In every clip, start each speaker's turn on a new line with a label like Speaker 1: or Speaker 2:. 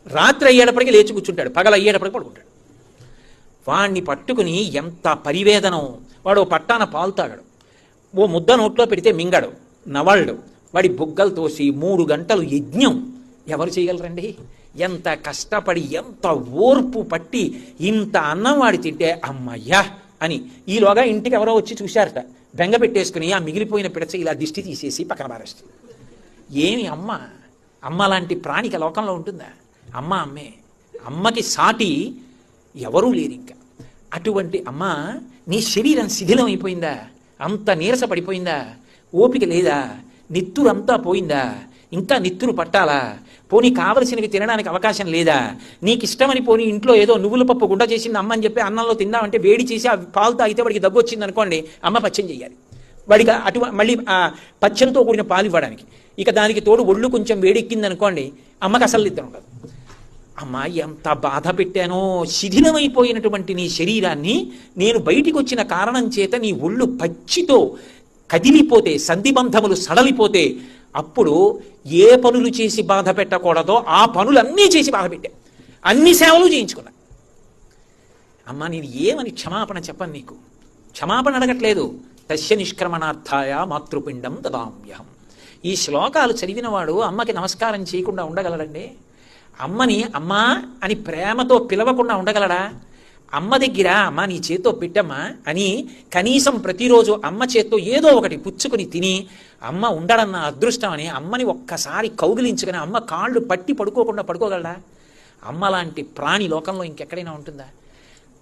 Speaker 1: రాత్రి అయ్యేటప్పటికీ లేచి కూర్చుంటాడు, పగలు అయ్యేటప్పటికి పడుకుంటాడు. వాణ్ణి పట్టుకుని ఎంత పరివేదనం. వాడు పట్టాన పాలు తాగడు, ఓ ముద్ద నోట్లో పెడితే మింగడు, నవళ్ళు. వాడి బుగ్గలు తోసి 3 గంటలు యజ్ఞం ఎవరు చేయగలరండి? ఎంత కష్టపడి ఎంత ఓర్పు పట్టి ఇంత అన్నం వాడి తింటే అమ్మయ్యా అని. ఈలోగా ఇంటికి ఎవరో వచ్చి చూశారట, బెంగ పెట్టేసుకుని ఆ మిగిలిపోయిన పిడచ ఇలా దిష్టి తీసేసి పక్కన పారేస్తుంది. ఏమి అమ్మ? అమ్మ లాంటి ప్రాణిక లోకంలో ఉంటుందా? అమ్మ అమ్మే. అమ్మకి సాటి ఎవరూ లేరు ఇంకా. అటువంటి అమ్మ, నీ శరీరం శిథిలం అయిపోయిందా? అంత నీరస పడిపోయిందా? ఓపిక లేదా? నిత్తురంతా పోయిందా? ఇంకా నిత్తురు పట్టాలా? పోనీ కావలసినవి తినడానికి అవకాశం లేదా? నీకు ఇష్టమని పోనీ ఇంట్లో ఏదో నువ్వుల పప్పు గుండ చేసింది అమ్మ అని చెప్పి అన్నంలో తిందామంటే వేడి చేసి ఆ పాలు తాగితే వాడికి దగ్గు వచ్చింది అనుకోండి, అమ్మ పచ్చం చెయ్యాలి వాడికి. మళ్ళీ ఆ పచ్చంతో కూడిన పాలు ఇవ్వడానికి. ఇక దానికి తోడు ఒళ్ళు కొంచెం వేడెక్కింది అనుకోండి, అమ్మకి అసలు నిద్ర ఉండదు. అమ్మ ఎంత బాధ పెట్టానో. శిథిలమైపోయినటువంటి నీ శరీరాన్ని నేను బయటికి వచ్చిన కారణం చేత నీ ఒళ్ళు పచ్చితో కదిలిపోతే, సంధిబంధములు సడలిపోతే, అప్పుడు ఏ పనులు చేసి బాధ పెట్టకూడదో ఆ పనులన్నీ చేసి బాధ పెట్టా, అన్ని సేవలు చేయించుకున్నా. అమ్మ నేను ఏమని క్షమాపణ చెప్పను నీకు? క్షమాపణ అడగట్లేదు. తస్య నిష్క్రమణార్థాయ మాతృపిండం దదామ్యహం. ఈ శ్లోకాలు చదివినవాడు అమ్మకి నమస్కారం చేయకుండా ఉండగలడండి? అమ్మని అమ్మా అని ప్రేమతో పిలవకుండా ఉండగలడా? అమ్మ దగ్గర అమ్మ నీ చేత్తో పెట్టమ్మా అని కనీసం ప్రతిరోజు అమ్మ చేత్తో ఏదో ఒకటి పుచ్చుకుని తిని అమ్మ ఉండడం నా అదృష్టం అని అమ్మని ఒక్కసారి కౌగిలించుకుని అమ్మ కాళ్ళు పట్టి పడుకోకుండా పడుకోగలడా? అమ్మ లాంటి ప్రాణి లోకంలో ఇంకెక్కడైనా ఉంటుందా?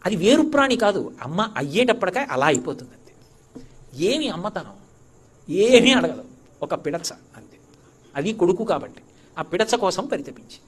Speaker 1: అది వేరు ప్రాణి కాదు, అమ్మ అయ్యేటప్పటికే అలా అయిపోతుంది అంతే. ఏమి అమ్మతనం? ఏమీ అడగదు, ఒక పిడచ అంతే. అది కొడుకు కాబట్టి ఆ పిడచ కోసం పరితపించి